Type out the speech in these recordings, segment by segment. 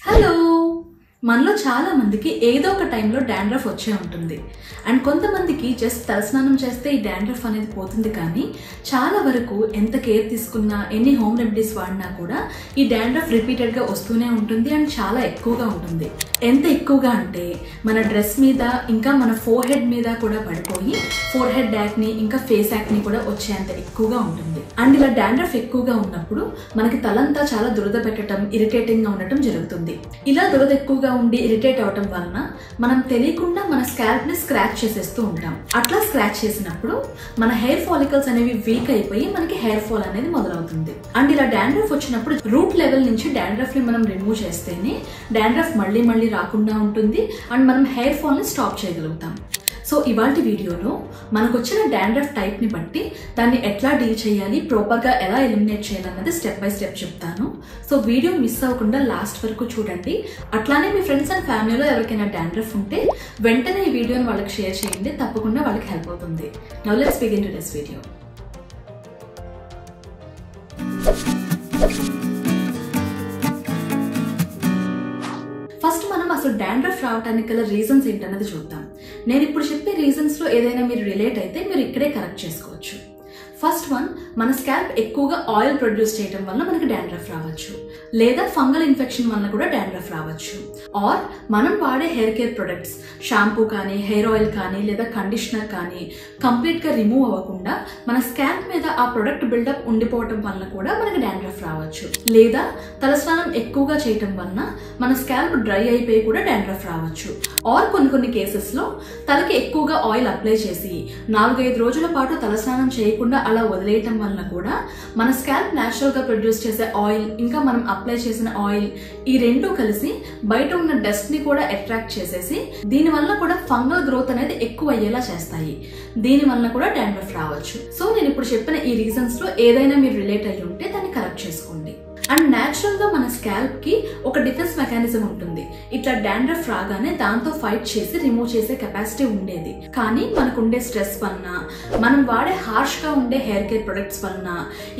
Hello మనలో చాలా మందికి ఏదో ఒక టైంలో డాండ్రఫ్ వచ్చే ఉంటుంది అండ్ కొంతమందికి జస్ట్ తలస్నానం చేస్తే ఈ డాండ్రఫ్ అనేది పోతుంది కానీ చాలా వరకు ఎంత కేర్ తీసుకున్నా ఎన్ని హోమ్ రెమెడీస్ వాడినా కూడా ఈ డాండ్రఫ్ రిపీటెడ్గా వస్తూనే ఉంటుంది అండ్ చాలా ఎక్కువగా ఉంటుంది. ఎంత ఎక్కువగా అంటే మన డ్రెస్ మీద ఇంకా మన ఫోర్ హెడ్ మీద కూడా పడిపోయి ఫోర్ హెడ్ యాక్ని ఇంకా ఫేస్ యాక్ని కూడా వచ్చేంత ఎక్కువగా ఉంటుంది. అండ్ ఇలా డాండ్రఫ్ ఎక్కువగా ఉన్నప్పుడు మనకి తలంతా చాలా దురద పెట్టడం ఇరిటేటింగ్ గా ఉండటం జరుగుతుంది. ఇలా దురద ఎక్కువగా ఉండి ఇరిటేట్ అవటం వలన మనం తెలియకుండా మన స్కాల్ప్ ని స్క్రాచ్ చేసేస్తూ ఉంటాం. అట్లా స్క్రాచ్ చేసినప్పుడు మన హెయిర్ ఫాలికల్స్ అనేవి వీక్ అయిపోయి మనకి హెయిర్ ఫాల్ అనేది మొదలవుతుంది. అండ్ ఇలా డాండ్రఫ్ వచ్చినప్పుడు రూట్ లెవెల్ నుంచి డాండ్రఫ్ ని మనం రిమూవ్ చేస్తేనే డాండ్రఫ్ మళ్ళీ రాకుండా ఉంటుంది అండ్ మనం హెయిర్ ఫాల్ ని స్టాప్ చేయగలుగుతాం. సో ఇవాల్టి వీడియోలో మనకు వచ్చిన డాండ్రఫ్ టైప్ ని బట్టి దాన్ని ఎట్లా డీల్ చేయాలి, ప్రాపర్ గా ఎలా ఎలిమినేట్ చేయాలన్నది స్టెప్ బై స్టెప్ చెప్తాను. సో వీడియో మిస్ అవ్వకుండా లాస్ట్ వరకు చూడండి. అట్లానే మీ ఫ్రెండ్స్ అండ్ ఫ్యామిలీలో ఎవరికైనా డాండ్రఫ్ ఉంటే వెంటనే ఈ వీడియోని వాళ్ళకి షేర్ చేయండి, తప్పకుండా వాళ్ళకి హెల్ప్ అవుతుంది. Now let's begin today's video. First మనం అసలు డాండ్రఫ్ రావడానికి గల రీజన్స్ ఏంటన్నది చూద్దాం. నేను ఇప్పుడు చెప్పే రీజన్స్ లో ఏదైనా మీరు రిలేట్ అయితే మీరు ఇక్కడే కరెక్ట్ చేసుకోవచ్చు. ఫస్ట్ వన్, మన స్కాల్ప్ ఎక్కువగా ఆయిల్ ప్రొడ్యూస్ చేయడం వల్ల మనకి డాండ్రఫ్ రావచ్చు, లేదా ఫంగల్ ఇన్ఫెక్షన్ వల్ల కూడా డాండ్రఫ్ రావచ్చు. ఆర్ మనం వాడే హెయిర్ కేర్ ప్రొడక్ట్స్ షాంపూ కానీ హెయిర్ ఆయిల్ కానీ లేదా కండిషనర్ కానీ కంప్లీట్ గా రిమూవ్ అవ్వకుండా మన స్కాల్ప్ మీద ఆ ప్రొడక్ట్ బిల్డప్ ఉండిపోవటం వల్ల కూడా మనకి డాండ్రఫ్ రావచ్చు. లేదా తలస్నానం ఎక్కువగా చేయటం వలన మన స్కాల్ప్ డ్రై అయిపోయి కూడా డాండ్రఫ్ రావచ్చు. ఆర్ కొన్ని కేసెస్ లో తలకి ఎక్కువగా ఆయిల్ అప్లై చేసి 4-5 రోజుల పాటు తలస్నానం చేయకుండా అలా వదిలేయటం వలన కూడా మన స్కాల్ప్ న్యాచురల్ గా ప్రొడ్యూస్ చేసే ఆయిల్ ఇంకా మనం అప్లై చేసిన ఆయిల్ ఈ రెండు కలిసి బయట ఉన్న డస్ట్ ని కూడా అట్రాక్ట్ చేసేసి దీని వల్ల కూడా ఫంగల్ గ్రోత్ అనేది ఎక్కువ అయ్యేలా చేస్తాయి. దీని వల్ల కూడా డాండ్రఫ్ రావచ్చు. సో నేను ఇప్పుడు చెప్పిన ఈ రీజన్స్ లో ఏదైనా మీరు రిలేట్ అయ్యి ఉంటే దాన్ని కరెక్ట్ చేసుకోండి. అండ్ న్యాచురల్ గా మన స్కాల్ప్ కి ఒక డిఫెన్స్ మెకానిజం ఉంటుంది. ఇట్లా డాండ్రఫ్ రాగానే దాంతో ఫైట్ చేసి రిమూవ్ చేసే కెపాసిటీ ఉండేది. కానీ మనకు ఉండే స్ట్రెస్ వలన, మనం వాడే హార్ష్ గా ఉండే హెయిర్ కేర్ ప్రొడక్ట్స్ వలన,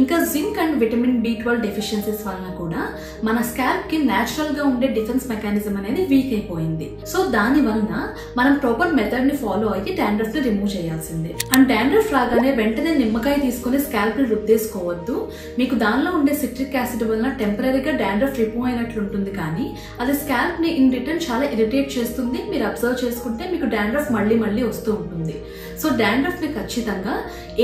ఇంకా zinc and vitamin B12 deficiencies వలన కూడా మన స్కాల్ప్ కి న్యాచురల్ గా ఉండే డిఫెన్స్ మెకానిజం అనేది వీక్ అయిపోయింది. సో దాని వలన మనం ప్రాపర్ మెథడ్ ని ఫాలో అయ్యి డాండ్రఫ్ ని రిమూవ్ చేయాల్సిందే. అండ్ డాండ్రఫ్ రాగానే వెంటనే నిమ్మకాయ తీసుకుని స్కాల్ప్ ని రుద్దేసుకోవద్దు. మీకు దానిలో ఉండే సిట్రిక్ యాసిడ్ వలన టెంపరీగా డాండ్రఫ్ రిమూవ్ అయినట్లు ఉంటుంది, కానీ అది స్కాల్ప్ ని ఇన్ రిటర్న్ చాలా ఇరిటేట్ చేస్తుంది. మీరు అబ్జర్వ్ చేసుకుంటే మీకు డాండ్రఫ్ మళ్ళీ వస్తూ ఉంటుంది. సో డాండ్రఫ్ ని ఖచ్చితంగా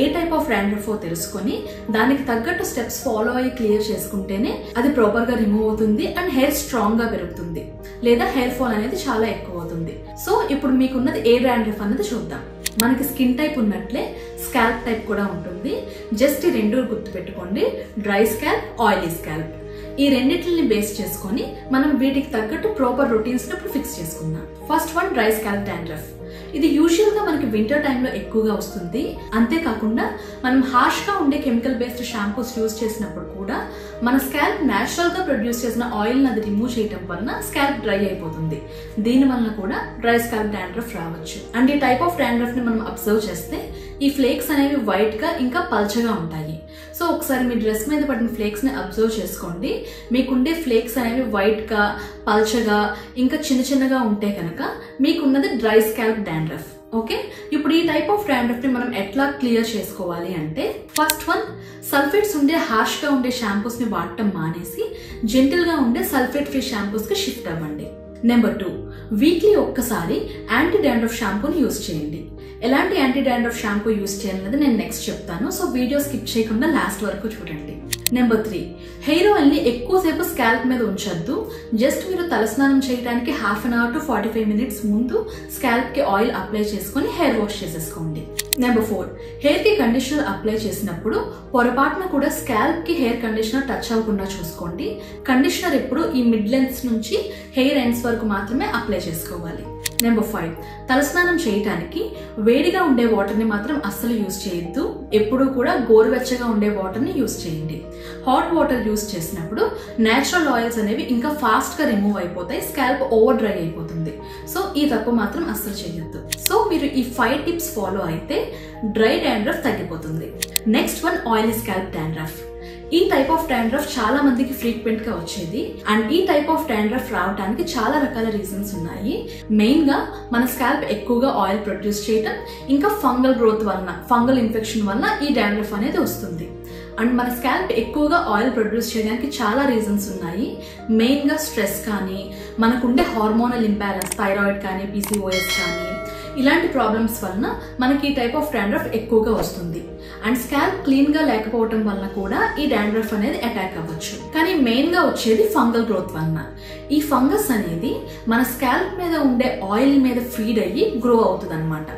ఏ టైప్ ఆఫ్ డాండ్రఫ్ తెలుసుకొని దానికి తగ్గట్టు స్టెప్స్ ఫాలో అయ్యి క్లియర్ చేసుకుంటేనే అది ప్రాపర్ గా రిమూవ్ అవుతుంది అండ్ హెయిర్ స్ట్రాంగ్ గా పెరుగుతుంది, లేదా హెయిర్ ఫాల్ అనేది చాలా ఎక్కువ అవుతుంది. సో ఇప్పుడు మీకున్నది ఏ డాండ్రఫ్ అన్నది చూద్దాం. మనకి స్కిన్ టైప్ ఉన్నట్లే స్కాల్ప్ టైప్ కూడా ఉంటుంది. జస్ట్ ఈ రెండు గుర్తు పెట్టుకోండి, డ్రై స్కాల్ప్, ఆయిలీ స్కాల్ప్. ఈ రెండింటిని బేస్ చేసుకొని మనం వీటికి తగ్గట్టు ప్రాపర్ రొటీన్స్ ఇప్పుడు ఫిక్స్ చేసుకుందాం. First one, dry scalp dandruff. ఇది యూజువల్ గా మనకి వింటర్ టైంలో ఎక్కువగా వస్తుంది. అంతేకాకుండా మనం హార్ష్ గా ఉండే కెమికల్ బేస్డ్ షాంపూస్ యూజ్ చేసినప్పుడు కూడా మన స్కాల్ప్ న్యాచురల్ గా ప్రొడ్యూస్ చేసిన ఆయిల్ అది రిమూవ్ చేయడం వలన స్కాల్ప్ డ్రై అయిపోతుంది. దీని వలన కూడా డ్రై స్కాల్ప్ డాండ్రఫ్ రావచ్చు. అండ్ ఈ టైప్ ఆఫ్ డాండ్రఫ్ ని మనం అబ్జర్వ్ చేస్తే ఈ ఫ్లేక్స్ అనేవి వైట్ గా ఇంకా పల్చగా ఉంటాయి. సో ఒకసారి మీ డ్రెస్ మీద పడిన ఫ్లేక్స్ ని అబ్జర్వ్ చేసుకోండి. మీకుండే ఫ్లేక్స్ అనేవి వైట్ గా పల్చగా ఇంకా చిన్నగా ఉంటే కనుక మీకున్నది డ్రై స్కాల్ప్ డాండ్రఫ్. ఓకే, ఇప్పుడు ఈ టైప్ ఆఫ్ డాండ్రఫ్ ని మనం ఎట్లా క్లియర్ చేసుకోవాలి అంటే, ఫస్ట్ వన్, సల్ఫేట్స్ ఉండే హార్ష్ గా ఉండే షాంపూస్ ని వాడటం మానేసి జెంటిల్ గా ఉండే సల్ఫేట్ ఫ్రీ షాంపూస్ కి షిఫ్ట్ అవ్వండి. నెంబర్ 2, వీక్లీ ఒక్కసారి యాంటీ డాండ్రఫ్ షాంపూని యూజ్ చేయండి. ఎలాంటి యాంటీ డాండ్రఫ్ షాంపూ యూజ్ చేయాలన్నది నేను నెక్స్ట్ చెప్తాను. సో వీడియో స్కిప్ చేయకుండా లాస్ట్ వరకు చూడండి. నెంబర్ 3, హెయిర్ ఆయిల్ ని ఎక్కువసేపు స్కాల్ప్ మీద ఉంచొద్దు. జస్ట్ మీరు తలస్నానం చేయడానికి 1/2 అవర్ to 45 minutes ముందు స్కాల్ప్ కి ఆయిల్ అప్లై చేసుకుని హెయిర్ వాష్ చేసేసుకోండి. నెంబర్ 4, హెయిర్ కి కండిషనర్ అప్లై చేసినప్పుడు పొరపాటున కూడా స్కాల్ప్ కి హెయిర్ కండిషనర్ టచ్ అవ్వకుండా చూసుకోండి. కండిషనర్ ఎప్పుడు ఈ మిడ్ లెన్స్ నుంచి హెయిర్ ఎండ్స్ వరకు మాత్రమే అప్లై చేసుకోవాలి. నెంబర్ 5, తలస్నానం చేయడానికి వేడిగా ఉండే వాటర్ ని మాత్రం అస్సలు యూజ్ చేయొద్దు. ఎప్పుడూ కూడా గోరువెచ్చగా ఉండే వాటర్ ని యూజ్ చేయండి. హాట్ వాటర్ యూజ్ చేసినప్పుడు నేచురల్ ఆయిల్స్ అనేవి ఇంకా ఫాస్ట్ గా రిమూవ్ అయిపోతాయి, స్కాల్ప్ ఓవర్ డ్రై అయిపోతుంది. సో ఈ తప్పు మాత్రం అస్సలు చేయొద్దు. సో మీరు ఈ 5 టిప్స్ ఫాలో అయితే డ్రై డాండ్రఫ్ తగ్గిపోతుంది. Next one, oily scalp dandruff. ఈ టైప్ ఆఫ్ డాండ్రఫ్ చాలా మందికి ఫ్రీక్వెంట్ గా వచ్చేది. అండ్ ఈ టైప్ ఆఫ్ డాండ్రఫ్ రావడానికి చాలా రకాల రీజన్స్ ఉన్నాయి. మెయిన్ గా మన స్కాల్ప్ ఎక్కువగా ఆయిల్ ప్రొడ్యూస్ చేయటం, ఇంకా ఫంగల్ గ్రోత్ వలన, ఫంగల్ ఇన్ఫెక్షన్ వలన ఈ డాండ్రఫ్ అనేది వస్తుంది. అండ్ మన స్కాల్ప్ ఎక్కువగా ఆయిల్ ప్రొడ్యూస్ చేయడానికి చాలా రీజన్స్ ఉన్నాయి. మెయిన్ గా స్ట్రెస్ కానీ, మనకుండే హార్మోనల్ ఇంబ్యాలెన్స్, థైరాయిడ్ కానీ, PCOS కానీ, ఇలాంటి ప్రాబ్లమ్స్ వలన మనకి ఈ టైప్ ఆఫ్ డాండ్రఫ్ ఎక్కువగా వస్తుంది. అండ్ స్కాల్ప్ క్లీన్ గా లేకపోవడం వలన కూడా ఈ డాండ్రఫ్ అనేది అటాక్ అవ్వచ్చు. కానీ మెయిన్ గా వచ్చేది ఫంగల్ గ్రోత్ వలన. ఈ ఫంగస్ అనేది మన స్కాల్ప్ మీద ఉండే ఆయిల్ మీద ఫీడ్ అయ్యి గ్రో అవుతుంది అనమాట.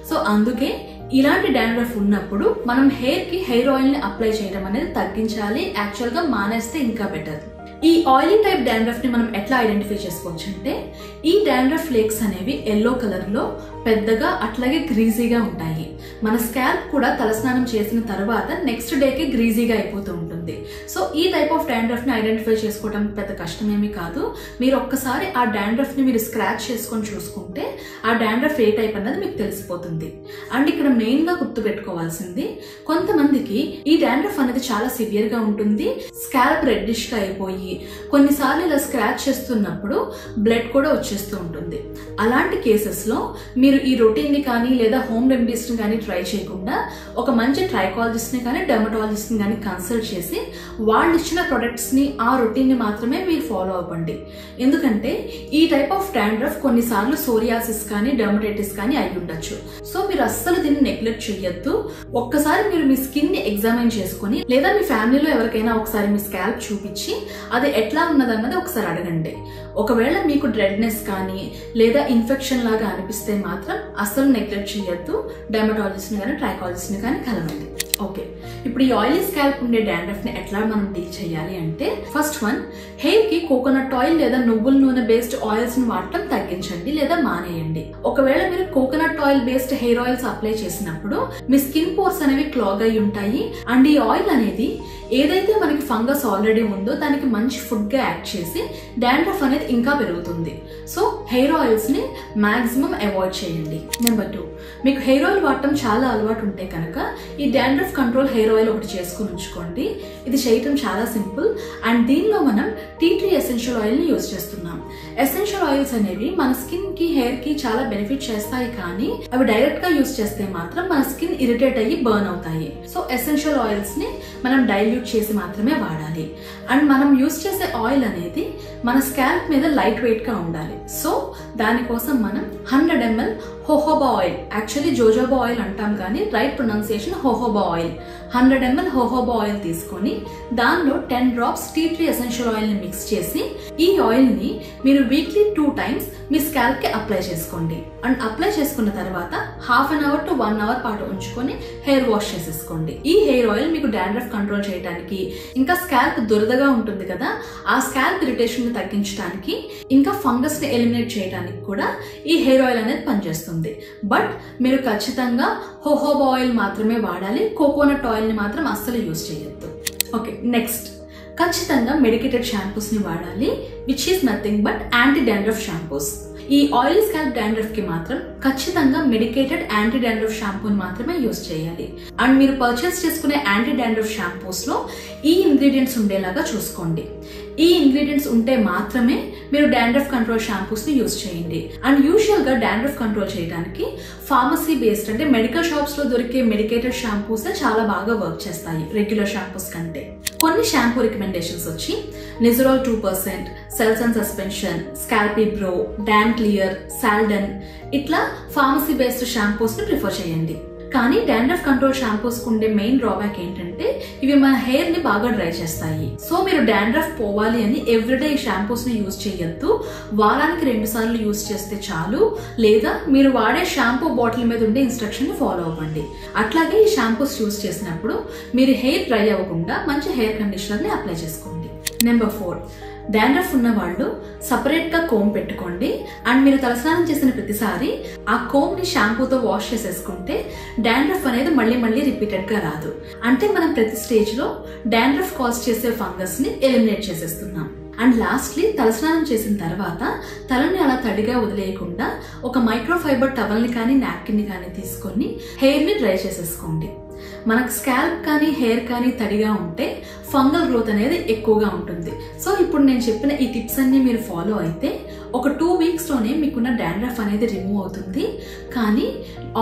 సో అందుకే ఇలాంటి డాండ్రఫ్ ఉన్నప్పుడు మనం హెయిర్ కి హెయిర్ ఆయిల్ ని అప్లై చేయడం అనేది తగ్గించాలి. యాక్చువల్ గా మానేస్తే ఇంకా బెటర్. ఈ ఆయిలీ టైప్ డాండ్రఫ్ ని మనం ఎట్లా ఐడెంటిఫై చేసుకోవచ్చు అంటే, ఈ డాండ్రఫ్ ఫ్లేక్స్ అనేవి ఎల్లో కలర్ లో పెద్దగా అట్లాగే గ్రీజీగా ఉంటాయి. మన స్కాల్ప్ కూడా తలస్నానం చేసిన తర్వాత నెక్స్ట్ డేకి గ్రీజీగా అయిపోతూ ఉంటుంది. సో ఈ టైప్ ఆఫ్ డాండ్రఫ్ ని ఐడెంటిఫై చేసుకోవడం పెద్ద కష్టమేమీ కాదు. మీరు ఒక్కసారి ఆ డాండ్రఫ్ ని మీరు స్క్రాచ్ చేసుకొని చూసుకుంటే ఆ డాండ్రఫ్ ఏ టైప్ అన్నది మీకు తెలిసిపోతుంది. అండ్ ఇక్కడ మెయిన్ గా గుర్తు పెట్టుకోవాల్సింది, కొంతమందికి ఈ డాండ్రఫ్ అనేది చాలా సివియర్ గా ఉంటుంది. స్కాల్ప్ రెడ్డిష్ గా అయిపోయి కొన్నిసార్లు ఇలా స్క్రాచ్ చేస్తున్నప్పుడు బ్లడ్ కూడా వచ్చేస్తూ ఉంటుంది. అలాంటి కేసెస్ లో మీరు ఈ రొటీన్ ని కానీ లేదా హోమ్ రెమెడీస్ ని కానీ ట్రై చేయకుండా ఒక మంచి ట్రైకాలజిస్ట్ ని కానీ డెర్మటాలజిస్ట్ ని కానీ కన్సల్ట్ చేసి వాళ్ళు ఇచ్చిన ప్రొడక్ట్స్ ని, ఆ రొటీన్ ని మాత్రమే మీరు ఫాలో అవ్వండి. ఎందుకంటే ఈ టైప్ ఆఫ్ డాండ్రఫ్ కొన్నిసార్లు సోరియాసిస్ కానీ డెర్మటైటిస్ కానీ అయి ఉండొచ్చు. సో మీరు అస్సలు దీన్ని నెగ్లెక్ట్ చేయొద్దు. ఒక్కసారి మీరు మీ స్కిన్ ని ఎగ్జామిన్ చేసుకుని లేదా మీ ఫ్యామిలీలో ఎవరికైనా ఒకసారి మీ స్కాల్ప్ చూపించి అది ఎట్లా ఉన్నదన్నది ఒకసారి అడగండి. ఒకవేళ మీకు డ్రెడ్నెస్ కానీ లేదా ఇన్ఫెక్షన్ లాగా అనిపిస్తే మాత్రం అస్సలు నెగ్లెక్ట్ చేయొద్దు. డెర్మటాలజిస్ట్ ని కానీ ట్రైకాలజిస్ట్ ని కానీ కలవండి. ఓకే, ఇప్పుడు ఈ ఆయిలీ స్కాల్ప్ ఉండే డాండ్రఫ్ ని ఎట్లా మనం డీల్ చేయాలి అంటే, ఫస్ట్ వన్, హెయిర్ కి కోకోనట్ ఆయిల్ లేదా నువ్వుల నూనె బేస్డ్ ఆయిల్స్ ని వాడటం తగ్గించండి లేదా మానేయండి. ఒకవేళ మీరు coconut oil based hair oils apply చేసినప్పుడు మీ స్కిన్ పోర్స్ అనేవి క్లాగ్ అయి ఉంటాయి. అండ్ ఈ ఆయిల్ అనేది ఏదైతే మనకి ఫంగస్ ఆల్రెడీ ఉందో దానికి మంచి ఫుడ్ గా యాక్ట్ చేసి డాండ్రఫ్ అనేది ఇంకా పెరుగుతుంది. సో హెయిర్ ఆయిల్స్ ని మాక్సిమం అవాయిడ్ చేయండి. నెంబర్ 2, మీకు హెయిర్ ఆయిల్ వాడటం చాలా అలవాటు ఉంటే కనుక ఈ డాండ్రఫ్ కంట్రోల్ హెయిర్ ఆయిల్ ఒకటి చేసుకుని ఉంచుకోండి. ఇది చేయటం చాలా సింపుల్. అండ్ దీనిలో మనం టీ ట్రీ ఎసెన్షియల్ ఆయిల్ ని యూజ్ చేస్తున్నాం. ఎసెన్షియల్ ఆయిల్స్ అనేవి మన స్కిన్ కి, హెయిర్ కి చాలా బెనిఫిట్ చేస్తాయి. కానీ అవి డైరెక్ట్ గా యూజ్ చేస్తే మాత్రం మన స్కిన్ ఇరిటేట్ అయ్యి బర్న్ అవుతాయి. సో ఎసెన్షియల్ ఆయిల్స్ ని మనం డైల్యూట్ చేసి మాత్రమే వాడాలి. అండ్ మనం యూజ్ చేసే ఆయిల్ అనేది మన స్కాల్ప్ మీద లైట్ వెయిట్ గా ఉండాలి. సో దానికోసం మనం 100 ml jojoba oil, actually jojoba oil అంటాం కానీ right pronunciation jojoba oil, 100 ml jojoba oil తీసుకొని దానిలో 10 drops tea tree essential oil ని మిక్స్ చేసి ఈ ఆయిల్ ని మీరు వీక్లీ 2 times మీ స్కాల్ప్ కి అప్లై చేసుకోండి. అండ్ అప్లై చేసుకున్న తర్వాత ½ an hour to 1 hour పాటు ఉంచుకొని హెయిర్ వాష్ చేసేసుకోండి. ఈ హెయిర్ ఆయిల్ మీకు డాండ్రఫ్ కంట్రోల్ చేయడానికి, ఇంకా స్కాల్ప్ దురదగా ఉంటుంది కదా, ఆ స్కాల్ప్ ఇరిటేషన్ ని తగ్గించడానికి, ఇంకా ఫంగస్ ని ఎలిమినేట్ చేయడానికి కూడా ఈ హెయిర్ ఆయిల్ అనేది పనిచేస్తుంది. బట్ మీరు ఖచ్చితంగా హోహోబా ఆయిల్ మాత్రమే వాడాలి. కోకోనట్ ఆయిల్ ని మాత్రం అస్సలు యూజ్ చేయొద్దు. ఓకే, నెక్స్ట్, ఖచ్చితంగా మెడికేటెడ్ షాంపూస్ ని వాడాలి, which is nothing but anti dandruff shampoos. ఈ ఆయిల్ స్కాల్ప్ డాండ్రఫ్ కి మాత్రం ఖచ్చితంగా మెడికేటెడ్ యాంటీ డాండ్రఫ్ షాంపూని మాత్రమే యూజ్ చేయాలి. అండ్ మీరు పర్చేస్ చేసుకునే యాంటీ డాండ్రఫ్ షాంపూస్ లో ఈ ఇంగ్రీడియంట్స్ ఉండేలాగా చూసుకోండి. ఈ ఇంగ్రీడియంట్స్ ఉంటే మాత్రమే మీరు డాండ్రఫ్ కంట్రోల్ షాంపూస్ ని యూజ్ చేయండి. అండ్ యూజువల్ గా డాండ్రఫ్ కంట్రోల్ చేయడానికి ఫార్మసీ బేస్డ్ అంటే మెడికల్ షాప్స్ లో దొరికే మెడికేటెడ్ షాంపూస్ చాలా బాగా వర్క్ చేస్తాయి రెగ్యులర్ షాంపూస్ కంటే. కొన్ని షాంపూ రికమెండేషన్స్ వచ్చి నిజరాల్ 2%, Selsun suspension, స్కాల్పీ bro, don clear, సాల్డన్, ఇట్లా ఫార్మసీ బేస్డ్ షాంపూస్ ని ప్రిఫర్ చేయండి. కానీ డాండ్రఫ్ కంట్రోల్ షాంపూస్ కు ఉండే మెయిన్ డ్రాబ్యాక్ ఏంటంటే ఇవి మన హెయిర్ ని బాగా డ్రై చేస్తాయి. సో మీరు డాండ్రఫ్ పోవాలి అని ఎవ్రీడే ఈ షాంపూస్ ని యూజ్ చేయొద్దు. వారానికి 2 సార్లు యూజ్ చేస్తే చాలు. లేదా మీరు వాడే షాంపూ బాటిల్ మీద ఉండే ఇన్స్ట్రక్షన్ ని ఫాలో అవ్వండి. అట్లాగే ఈ షాంపూస్ యూజ్ చేసినప్పుడు మీరు హెయిర్ డ్రై అవ్వకుండా మంచి హెయిర్ కండిషనర్ ని అప్లై చేసుకోండి. నెంబర్ 4, డాండ్రఫ్ ఉన్న వాళ్ళు సపరేట్ గా కోమ్ పెట్టుకోండి. అండ్ మీరు తలస్నానం చేసిన ప్రతిసారి ఆ కోమ్ ని షాంపూతో వాష్ చేసేసుకుంటే డాండ్రఫ్ అనేది మళ్ళీ రిపీటెడ్ గా రాదు. అంటే మనం ప్రతి స్టేజ్ లో డాండ్రఫ్ కాజ్ చేసే ఫంగస్ ని ఎలిమినేట్ చేసేస్తున్నాం. అండ్ లాస్ట్లీ, తలస్నానం చేసిన తర్వాత తలని అలా తడిగా వదిలేయకుండా ఒక మైక్రోఫైబర్ టవల్ ని కానీ నాప్కిన్ ని కానీ తీసుకొని హెయిర్ ని డ్రై చేసేసుకోండి. మనకు స్కాల్ప్ కానీ హెయిర్ కానీ తడిగా ఉంటే ఫంగల్ గ్రోత్ అనేది ఎక్కువగా ఉంటుంది. సో ఇప్పుడు నేను చెప్పిన ఈ టిప్స్ అన్ని మీరు ఫాలో అయితే ఒక 2 వీక్స్లోనే మీకున్న డాండ్రఫ్ అనేది రిమూవ్ అవుతుంది. కానీ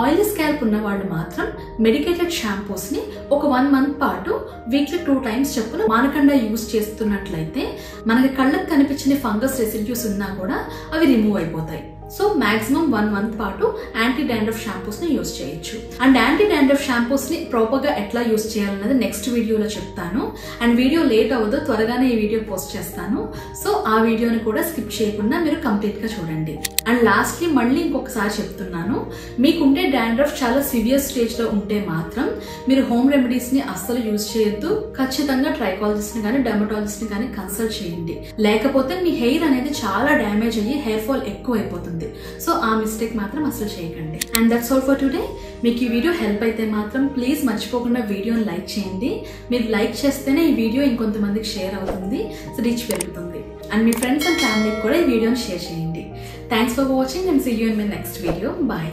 ఆయిలీ స్కాల్ప్ ఉన్న వాళ్ళు మాత్రం మెడికేటెడ్ షాంపూస్ని ఒక 1 మంత్ పాటు వీక్లీ 2 టైమ్స్ చొప్పున మానకుండా యూజ్ చేస్తున్నట్లయితే మనకి కళ్ళకు కనిపించిన ఫంగస్ రెసిడ్యూస్ ఉన్నా కూడా అవి రిమూవ్ అయిపోతాయి. సో మాక్సిమం 1 మంత్ పాటు యాంటీ డాండ్రఫ్ షాంపూస్ ని యూజ్ చేయొచ్చు. అండ్ యాంటీ డాండ్రఫ్ షాంపూస్ ని ప్రాపర్ గా ఎట్లా యూజ్ చేయాలన్నది నెక్స్ట్ వీడియోలో చెప్తాను. అండ్ వీడియో లేట్ అవ్వదు, త్వరగానే ఈ వీడియో పోస్ట్ చేస్తాను. సో ఆ వీడియోని కూడా స్కిప్ చేయకుండా మీరు కంప్లీట్ గా చూడండి. అండ్ లాస్ట్లీ మళ్ళీ ఇంకొకసారి చెప్తున్నాను, మీకుండే డాండ్రఫ్ చాలా సివియర్ స్టేజ్ లో ఉంటే మాత్రం మీరు హోమ్ రెమెడీస్ ని అస్సలు యూజ్ చేయొద్దు. ఖచ్చితంగా ట్రైకాలజిస్ట్ ని కానీ డెర్మటాలజిస్ట్ ని కానీ కన్సల్ట్ చేయండి. లేకపోతే మీ హెయిర్ అనేది చాలా డ్యామేజ్ అయ్యి హెయిర్ ఫాల్ ఎక్కువ అయిపోతుంది. సో ఆ మిస్టేక్ మాత్రం అసలు చేయకండి. And that's all for today. మీకు ఈ వీడియో హెల్ప్ అయితే మాత్రం ప్లీజ్ మర్చిపోకుండా వీడియోని లైక్ చేయండి. మీరు లైక్ చేస్తేనే ఈ వీడియో ఇంకొంతమందికి షేర్ అవుతుంది, సో రీచ్ పెరుగుతుంది. అండ్ మీ ఫ్రెండ్స్ అండ్ ఫ్యామిలీకి కూడా ఈ వీడియోని షేర్ చేయండి. Thanks for watching and see you in my next video. Bye.